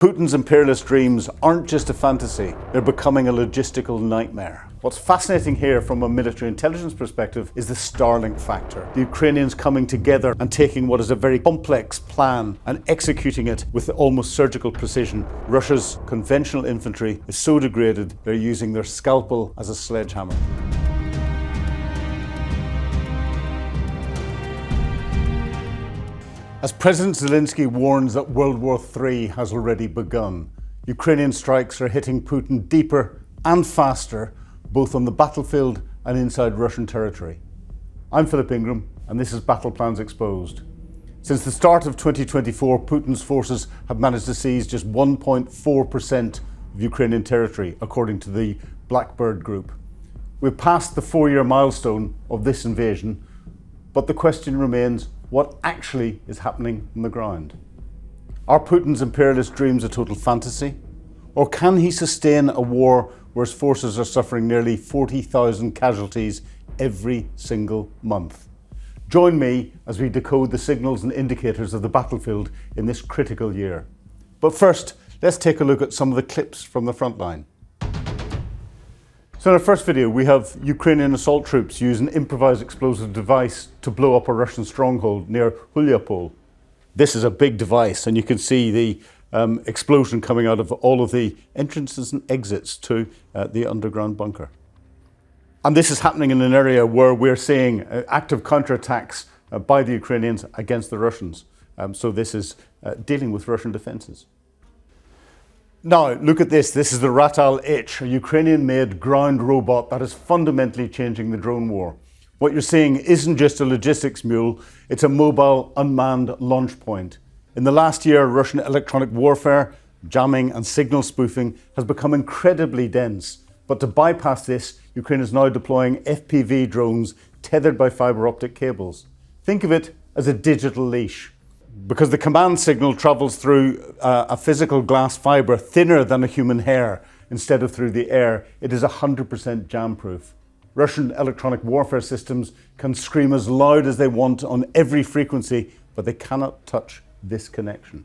Putin's imperialist dreams aren't just a fantasy, they're becoming a logistical nightmare. What's fascinating here from a military intelligence perspective is the Starlink factor. The Ukrainians coming together and taking what is a very complex plan and executing it with almost surgical precision. Russia's conventional infantry is so degraded, they're using their scalpel as a sledgehammer. As President Zelensky warns that World War III has already begun, Ukrainian strikes are hitting Putin deeper and faster, both on the battlefield and inside Russian territory. I'm Philip Ingram, and this is Battle Plans Exposed. Since the start of 2024, Putin's forces have managed to seize just 1.4% of Ukrainian territory, according to the Blackbird Group. We've passed the 4-year milestone of this invasion, but the question remains, what actually is happening on the ground? Are Putin's imperialist dreams a total fantasy? Or can he sustain a war where his forces are suffering nearly 40,000 casualties every single month? Join me as we decode the signals and indicators of the battlefield in this critical year. But first, let's take a look at some of the clips from the front line. So in our first video, we have Ukrainian assault troops use an improvised explosive device to blow up a Russian stronghold near Huliapol. This is a big device, and you can see the explosion coming out of all of the entrances and exits to the underground bunker. And this is happening in an area where we're seeing active counterattacks by the Ukrainians against the Russians. So this is dealing with Russian defenses. Now, look at this. This is the Ratal H, a Ukrainian-made ground robot that is fundamentally changing the drone war. What you're seeing isn't just a logistics mule, it's a mobile, unmanned launch point. In the last year, Russian electronic warfare, jamming and signal spoofing has become incredibly dense. But to bypass this, Ukraine is now deploying FPV drones tethered by fiber optic cables. Think of it as a digital leash. Because the command signal travels through a physical glass fibre thinner than a human hair instead of through the air, it is 100% jam-proof. Russian electronic warfare systems can scream as loud as they want on every frequency, but they cannot touch this connection.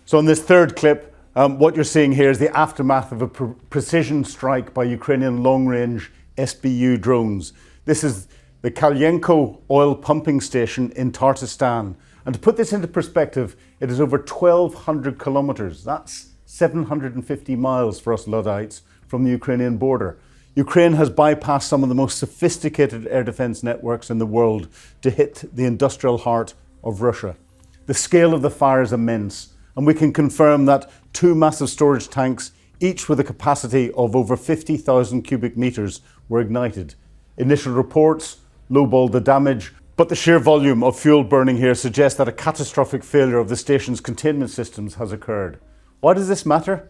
So in this third clip, what you're seeing here is the aftermath of a precision strike by Ukrainian long-range SBU drones. This is the Kalyenko oil pumping station in Tartarstan. And to put this into perspective, it is over 1,200 kilometers. That's 750 miles for us Luddites from the Ukrainian border. Ukraine has bypassed some of the most sophisticated air defense networks in the world to hit the industrial heart of Russia. The scale of the fire is immense, and we can confirm that 2 massive storage tanks, each with a capacity of over 50,000 cubic meters, were ignited. Initial reports lowballed the damage, but the sheer volume of fuel burning here suggests that a catastrophic failure of the station's containment systems has occurred. Why does this matter?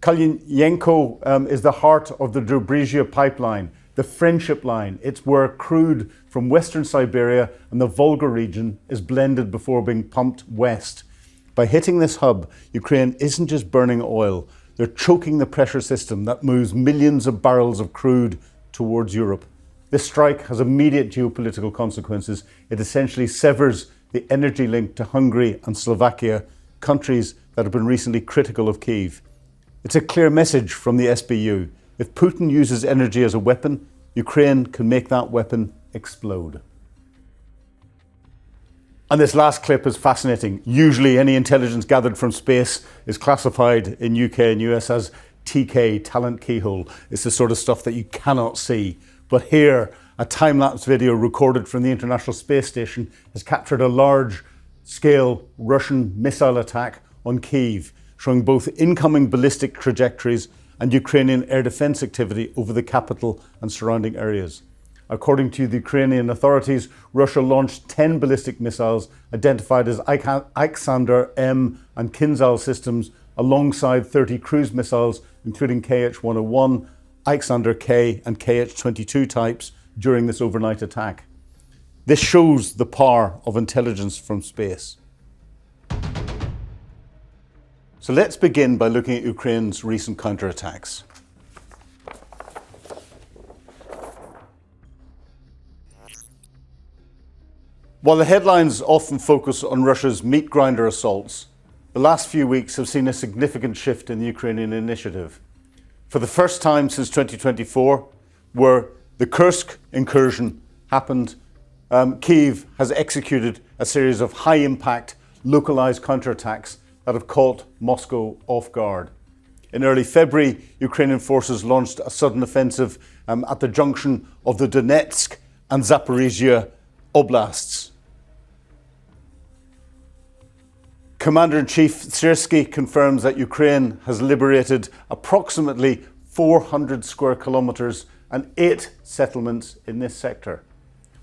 Kalyenko is the heart of the Dobrizhia pipeline, the friendship line. It's where crude from Western Siberia and the Volga region is blended before being pumped west. By hitting this hub, Ukraine isn't just burning oil, they're choking the pressure system that moves millions of barrels of crude towards Europe. This strike has immediate geopolitical consequences. It essentially severs the energy link to Hungary and Slovakia, countries that have been recently critical of Kyiv. It's a clear message from the SBU. If Putin uses energy as a weapon, Ukraine can make that weapon explode. And this last clip is fascinating. Usually any intelligence gathered from space is classified in UK and US as TK, talent keyhole. It's the sort of stuff that you cannot see. But here, a time-lapse video recorded from the International Space Station has captured a large-scale Russian missile attack on Kyiv, showing both incoming ballistic trajectories and Ukrainian air defense activity over the capital and surrounding areas. According to the Ukrainian authorities, Russia launched 10 ballistic missiles identified as Iskander M and Kinzhal systems alongside 30 cruise missiles, including KH-101, Iskander K and KH-22 types during this overnight attack. This shows the power of intelligence from space. So let's begin by looking at Ukraine's recent counterattacks. While the headlines often focus on Russia's meat grinder assaults, The last few weeks have seen a significant shift in the Ukrainian initiative. For the first time since 2024, where the Kursk incursion happened, Kyiv has executed a series of high-impact, localized counterattacks that have caught Moscow off guard. In early February, Ukrainian forces launched a sudden offensive at the junction of the Donetsk and Zaporizhia oblasts. Commander-in-Chief Syrsky confirms that Ukraine has liberated approximately 400 square kilometers and 8 settlements in this sector.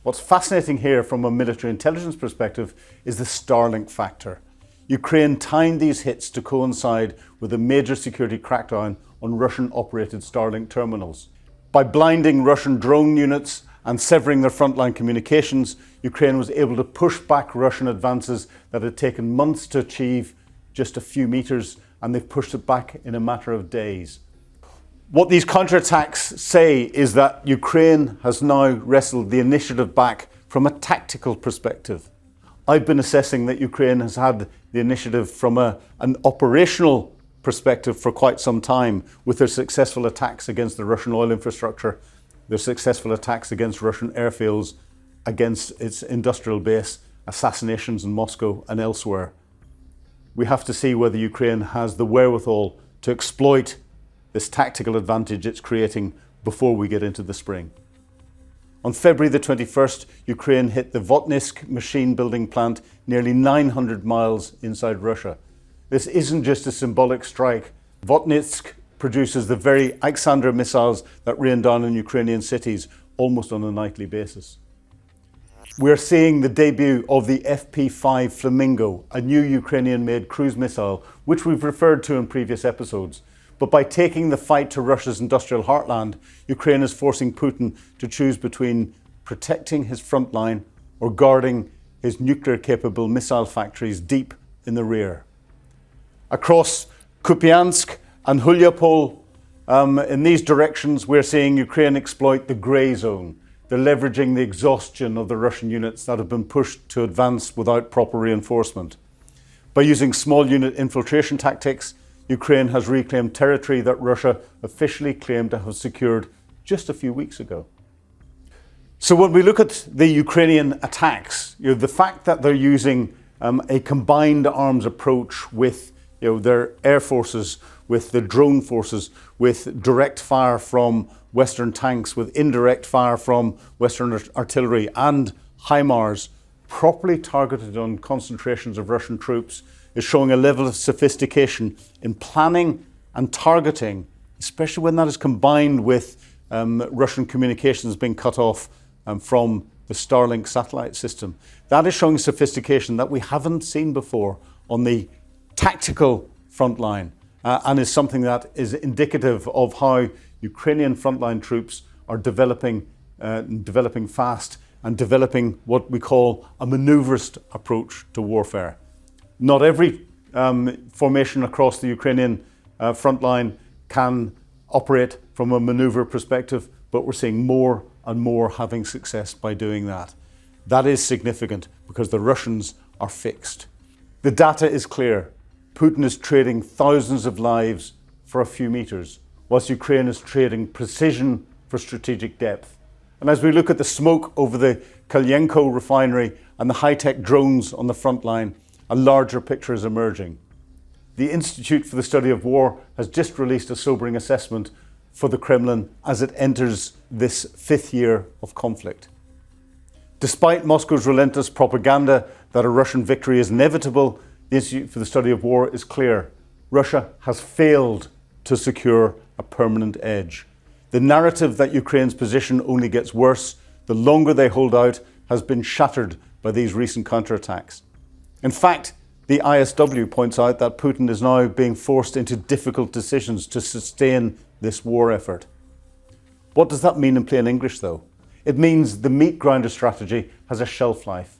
What's fascinating here from a military intelligence perspective is the Starlink factor. Ukraine timed these hits to coincide with a major security crackdown on Russian-operated Starlink terminals. By blinding Russian drone units and severing their frontline communications, Ukraine was able to push back Russian advances that had taken months to achieve just a few meters, and they've pushed it back in a matter of days. What these counterattacks say is that Ukraine has now wrestled the initiative back from a tactical perspective. I've been assessing that Ukraine has had the initiative from an operational perspective for quite some time, with their successful attacks against the Russian oil infrastructure, their successful attacks against Russian airfields, against its industrial base, assassinations in Moscow and elsewhere. We have to see whether Ukraine has the wherewithal to exploit this tactical advantage it's creating before we get into the spring. On February the 21st, Ukraine hit the Votnysk machine building plant nearly 900 miles inside Russia. This isn't just a symbolic strike. Votnysk produces the very Alexander missiles that rain down on Ukrainian cities almost on a nightly basis. We're seeing the debut of the FP5 Flamingo, a new Ukrainian-made cruise missile, which we've referred to in previous episodes. But by taking the fight to Russia's industrial heartland, Ukraine is forcing Putin to choose between protecting his front line or guarding his nuclear-capable missile factories deep in the rear. Across Kupiansk and Hulyapol, in these directions, we're seeing Ukraine exploit the grey zone. They're leveraging the exhaustion of the Russian units that have been pushed to advance without proper reinforcement. By using small unit infiltration tactics, Ukraine has reclaimed territory that Russia officially claimed to have secured just a few weeks ago. So when we look at the Ukrainian attacks, the fact that they're using a combined arms approach with their air forces, with the drone forces, with direct fire from Western tanks, with indirect fire from Western artillery and HIMARS, properly targeted on concentrations of Russian troops, is showing a level of sophistication in planning and targeting, especially when that is combined with Russian communications being cut off from the Starlink satellite system. That is showing sophistication that we haven't seen before on the tactical front line, and is something that is indicative of how Ukrainian frontline troops are developing fast and developing what we call a maneuverist approach to warfare. Not every formation across the Ukrainian front line can operate from a maneuver perspective, but we're seeing more and more having success by doing that. That is significant because the Russians are fixed. The data is clear. Putin is trading thousands of lives for a few meters, whilst Ukraine is trading precision for strategic depth. And as we look at the smoke over the Kyiv refinery and the high-tech drones on the front line, a larger picture is emerging. The Institute for the Study of War has just released a sobering assessment for the Kremlin as it enters this 5th year of conflict. Despite Moscow's relentless propaganda that a Russian victory is inevitable, the Institute for the Study of War is clear. Russia has failed to secure a permanent edge. The narrative that Ukraine's position only gets worse, the longer they hold out, has been shattered by these recent counterattacks. In fact, the ISW points out that Putin is now being forced into difficult decisions to sustain this war effort. What does that mean in plain English, though? It means the meat grinder strategy has a shelf life.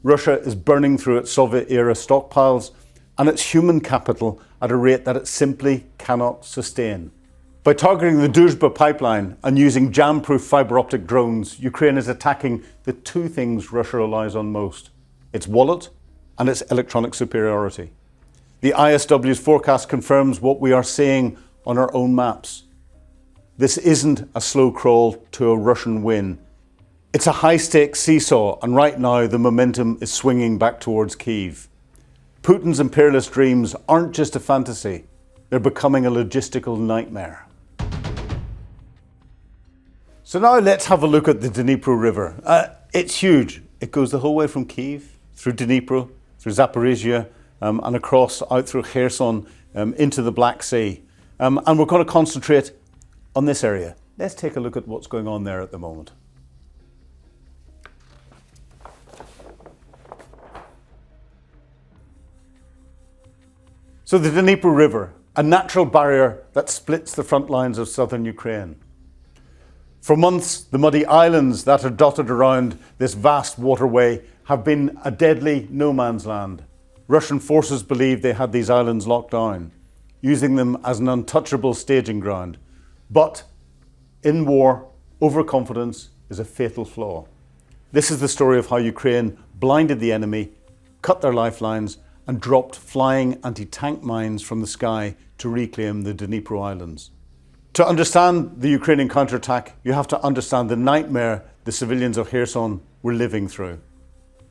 Russia is burning through its Soviet-era stockpiles and its human capital at a rate that it simply cannot sustain. By targeting the Donbas pipeline and using jam-proof fiber optic drones, Ukraine is attacking the two things Russia relies on most: its wallet and its electronic superiority. The ISW's forecast confirms what we are seeing on our own maps. This isn't a slow crawl to a Russian win. It's a high-stakes seesaw, and right now the momentum is swinging back towards Kyiv. Putin's imperialist dreams aren't just a fantasy, they're becoming a logistical nightmare. So now let's have a look at the Dnipro River. It's huge. It goes the whole way from Kyiv, through Dnipro, through Zaporizhia, and across out through Kherson into the Black Sea. And we're going to concentrate on this area. Let's take a look at what's going on there at the moment. So the Dnipro River, a natural barrier that splits the front lines of southern Ukraine. For months, the muddy islands that are dotted around this vast waterway have been a deadly no man's land. Russian forces believed they had these islands locked down, using them as an untouchable staging ground. But in war, overconfidence is a fatal flaw. This is the story of how Ukraine blinded the enemy, cut their lifelines, and dropped flying anti-tank mines from the sky to reclaim the Dnipro Islands. To understand the Ukrainian counterattack, you have to understand the nightmare the civilians of Kherson were living through.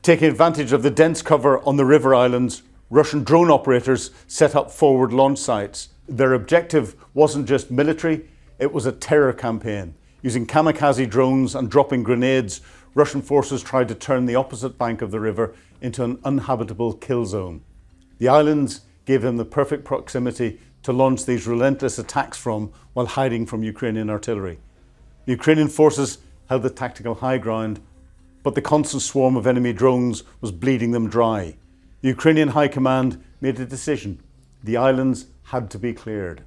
Taking advantage of the dense cover on the river islands, Russian drone operators set up forward launch sites. Their objective wasn't just military, it was a terror campaign. Using kamikaze drones and dropping grenades, Russian forces tried to turn the opposite bank of the river into an uninhabitable kill zone. The islands gave them the perfect proximity to launch these relentless attacks from while hiding from Ukrainian artillery. The Ukrainian forces held the tactical high ground, but the constant swarm of enemy drones was bleeding them dry. The Ukrainian High Command made a decision. The islands had to be cleared.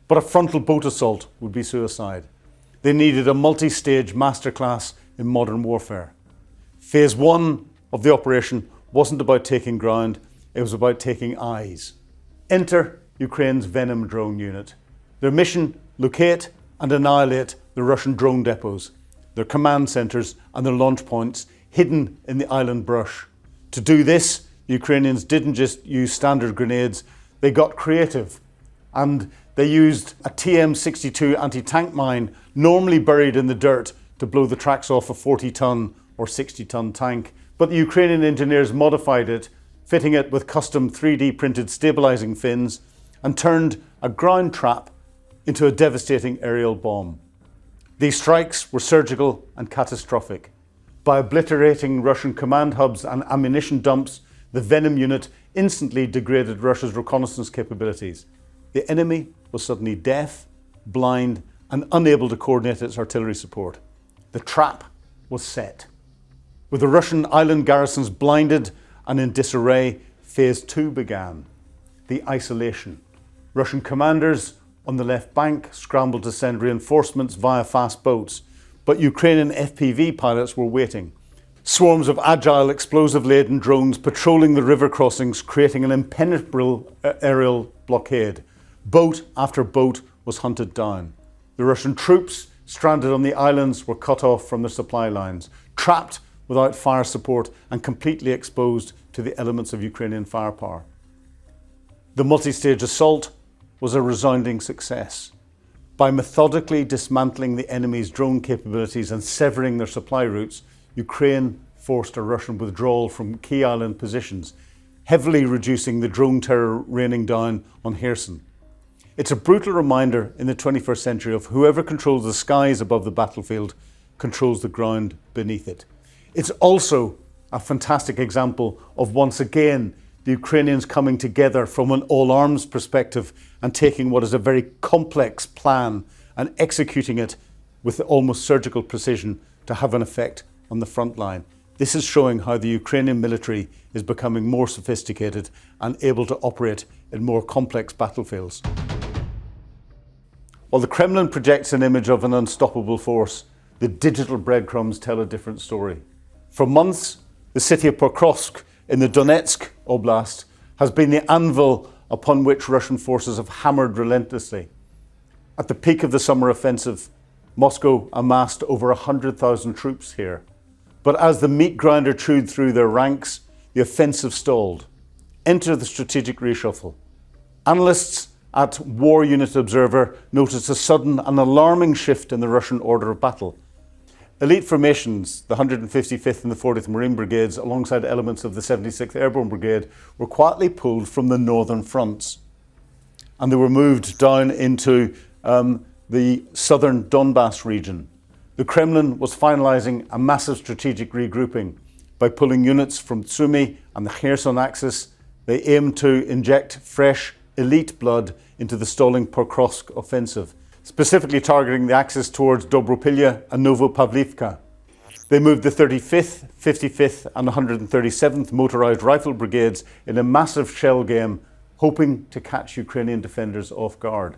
But a frontal boat assault would be suicide. They needed a multi-stage masterclass in modern warfare. Phase 1 of the operation wasn't about taking ground, it was about taking eyes. Enter Ukraine's Venom drone unit. Their mission: locate and annihilate the Russian drone depots, their command centres and their launch points hidden in the island brush. To do this, the Ukrainians didn't just use standard grenades, they got creative and they used a TM62 anti-tank mine normally buried in the dirt to blow the tracks off a 40-ton or 60-ton tank. But the Ukrainian engineers modified it, fitting it with custom 3D printed stabilising fins, and turned a ground trap into a devastating aerial bomb. These strikes were surgical and catastrophic. By obliterating Russian command hubs and ammunition dumps, the Venom unit instantly degraded Russia's reconnaissance capabilities. The enemy was suddenly deaf, blind, and unable to coordinate its artillery support. The trap was set. With the Russian island garrisons blinded and in disarray, Phase 2 began. The isolation. Russian commanders on the left bank scrambled to send reinforcements via fast boats, but Ukrainian FPV pilots were waiting. Swarms of agile, explosive-laden drones patrolling the river crossings, creating an impenetrable aerial blockade. Boat after boat was hunted down. The Russian troops stranded on the islands were cut off from their supply lines, trapped without fire support and completely exposed to the elements of Ukrainian firepower. The multi-stage assault was a resounding success. By methodically dismantling the enemy's drone capabilities and severing their supply routes, Ukraine forced a Russian withdrawal from key island positions, heavily reducing the drone terror raining down on Kherson. It's a brutal reminder in the 21st century of whoever controls the skies above the battlefield controls the ground beneath it. It's also a fantastic example of, once again, the Ukrainians coming together from an all-arms perspective and taking what is a very complex plan and executing it with almost surgical precision to have an effect on the front line. This is showing how the Ukrainian military is becoming more sophisticated and able to operate in more complex battlefields. While the Kremlin projects an image of an unstoppable force, the digital breadcrumbs tell a different story. For months, the city of Pokrovsk in the Donetsk Oblast has been the anvil upon which Russian forces have hammered relentlessly. At the peak of the summer offensive, Moscow amassed over 100,000 troops here. But as the meat grinder chewed through their ranks, the offensive stalled. Enter the strategic reshuffle. Analysts at War Unit Observer noticed a sudden and alarming shift in the Russian order of battle. Elite formations, the 155th and the 40th Marine Brigades, alongside elements of the 76th Airborne Brigade, were quietly pulled from the northern fronts. And they were moved down into the southern Donbas region. The Kremlin was finalising a massive strategic regrouping. By pulling units from Sumy and the Kherson axis, they aimed to inject fresh elite blood into the stalling Pokrovsk offensive, specifically targeting the axis towards Dobropilya and Novopavlivka. They moved the 35th, 55th and 137th Motorised Rifle Brigades in a massive shell game, hoping to catch Ukrainian defenders off guard.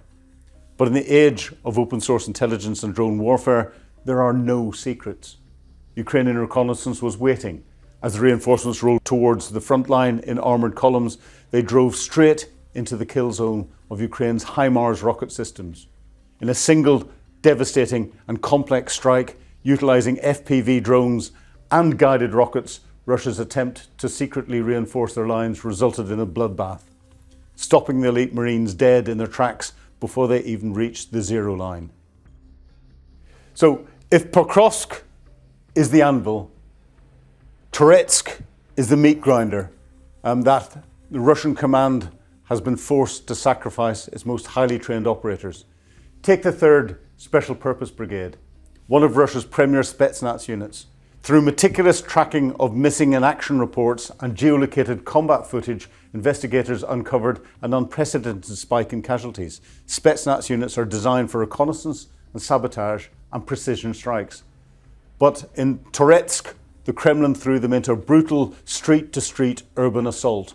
But in the age of open source intelligence and drone warfare, there are no secrets. Ukrainian reconnaissance was waiting. As the reinforcements rolled towards the front line in armoured columns, they drove straight into the kill zone of Ukraine's HIMARS rocket systems. In a single, devastating and complex strike, utilising FPV drones and guided rockets, Russia's attempt to secretly reinforce their lines resulted in a bloodbath, stopping the elite Marines dead in their tracks before they even reached the zero line. So, if Pokrovsk is the anvil, Toretsk is the meat grinder, that the Russian command has been forced to sacrifice its most highly trained operators. Take the 3rd Special Purpose Brigade, one of Russia's premier Spetsnaz units. Through meticulous tracking of missing in action reports and geolocated combat footage, investigators uncovered an unprecedented spike in casualties. Spetsnaz units are designed for reconnaissance and sabotage and precision strikes. But in Toretsk, the Kremlin threw them into a brutal street-to-street urban assault.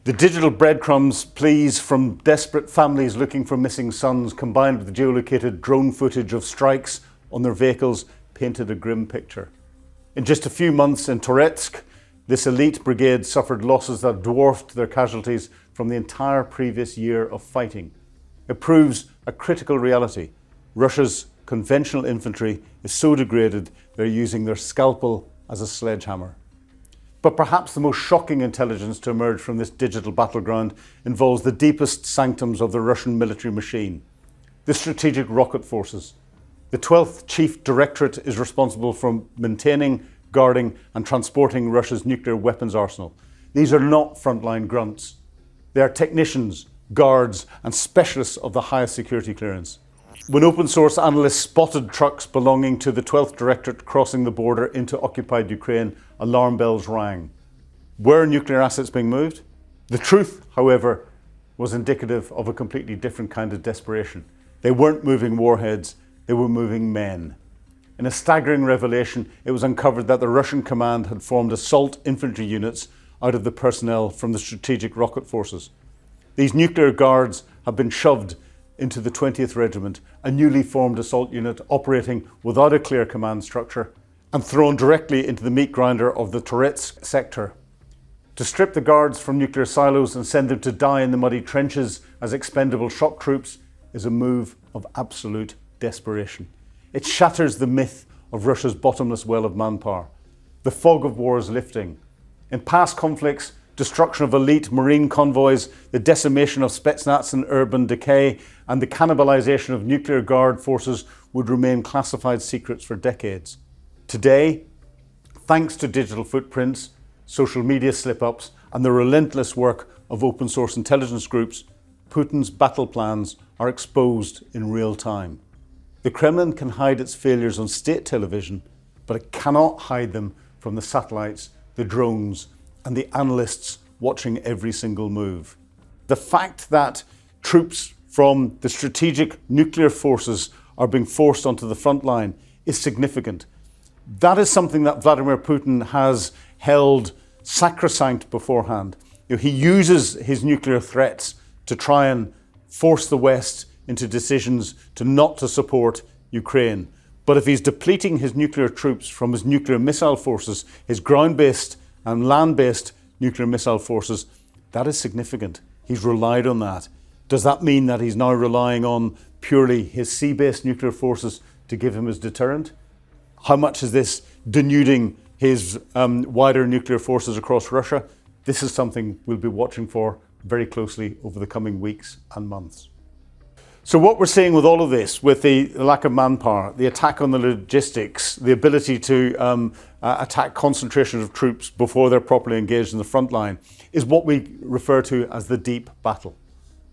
The digital breadcrumbs pleas from desperate families looking for missing sons, combined with the geolocated drone footage of strikes on their vehicles, painted a grim picture. In just a few months in Toretsk, this elite brigade suffered losses that dwarfed their casualties from the entire previous year of fighting. It proves a critical reality. Russia's conventional infantry is so degraded they're using their scalpel as a sledgehammer. But perhaps the most shocking intelligence to emerge from this digital battleground involves the deepest sanctums of the Russian military machine, the strategic rocket forces. The 12th Chief Directorate is responsible for maintaining, guarding and transporting Russia's nuclear weapons arsenal. These are not frontline grunts. They are technicians, guards and specialists of the highest security clearance. When open source analysts spotted trucks belonging to the 12th Directorate crossing the border into occupied Ukraine, alarm bells rang. Were nuclear assets being moved? The truth, however, was indicative of a completely different kind of desperation. They weren't moving warheads, they were moving men. In a staggering revelation, it was uncovered that the Russian command had formed assault infantry units out of the personnel from the strategic rocket forces. These nuclear guards have been shoved into the 20th Regiment, a newly formed assault unit operating without a clear command structure, and thrown directly into the meat grinder of the Toretsk sector. To strip the guards from nuclear silos and send them to die in the muddy trenches as expendable shock troops is a move of absolute desperation. It shatters the myth of Russia's bottomless well of manpower. The fog of war is lifting. In past conflicts, destruction of elite marine convoys, the decimation of Spetsnaz and urban decay, and the cannibalization of nuclear guard forces would remain classified secrets for decades. Today, thanks to digital footprints, social media slip-ups, and the relentless work of open source intelligence groups, Putin's battle plans are exposed in real time. The Kremlin can hide its failures on state television, but it cannot hide them from the satellites, the drones, and the analysts watching every single move. The fact that troops from the strategic nuclear forces are being forced onto the front line is significant. That is something that Vladimir Putin has held sacrosanct beforehand. He uses his nuclear threats to try and force the West into decisions to not to support Ukraine. But if he's depleting his nuclear troops from his nuclear missile forces, his ground-based and land-based nuclear missile forces, that is significant. He's relied on that. Does that mean that he's now relying on purely his sea-based nuclear forces to give him his deterrent? How much is this denuding his wider nuclear forces across Russia? This is something we'll be watching for very closely over the coming weeks and months. So what we're seeing with all of this, with the lack of manpower, the attack on the logistics, the ability to attack concentrations of troops before they're properly engaged in the front line, is what we refer to as the deep battle.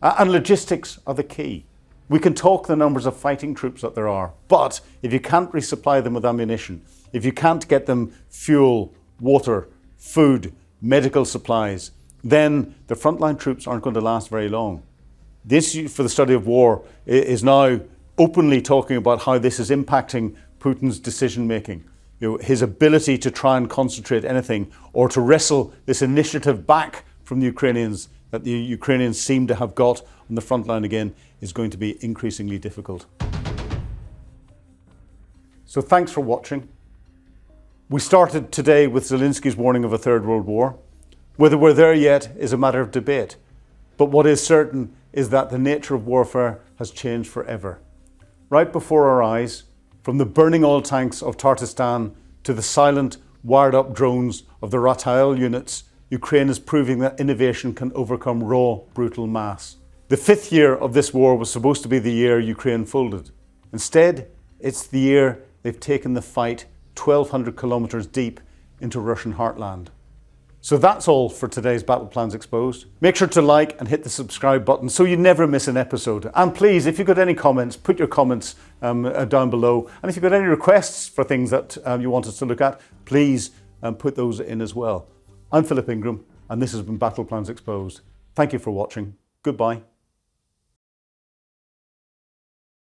And logistics are the key. We can talk the numbers of fighting troops that there are, but if you can't resupply them with ammunition, if you can't get them fuel, water, food, medical supplies, then the frontline troops aren't going to last very long. The Institute for the Study of War is now openly talking about how this is impacting Putin's decision making. His ability to try and concentrate anything or to wrestle this initiative back from the Ukrainians that the Ukrainians seem to have got on the front line again is going to be increasingly difficult. So thanks for watching. We started today with Zelensky's warning of a third world war. Whether we're there yet is a matter of debate. But what is certain is that the nature of warfare has changed forever. Right before our eyes, from the burning oil tanks of Tartarstan to the silent, wired-up drones of the Rafael units, Ukraine is proving that innovation can overcome raw, brutal mass. The 5th year of this war was supposed to be the year Ukraine folded. Instead, it's the year they've taken the fight 1,200 kilometers deep into Russian heartland. So that's all for today's Battle Plans Exposed. Make sure to like and hit the subscribe button so you never miss an episode. And please, if you've got any comments, put your comments down below. And if you've got any requests for things that you want us to look at, please put those in as well. I'm Philip Ingram, and this has been Battle Plans Exposed. Thank you for watching. Goodbye.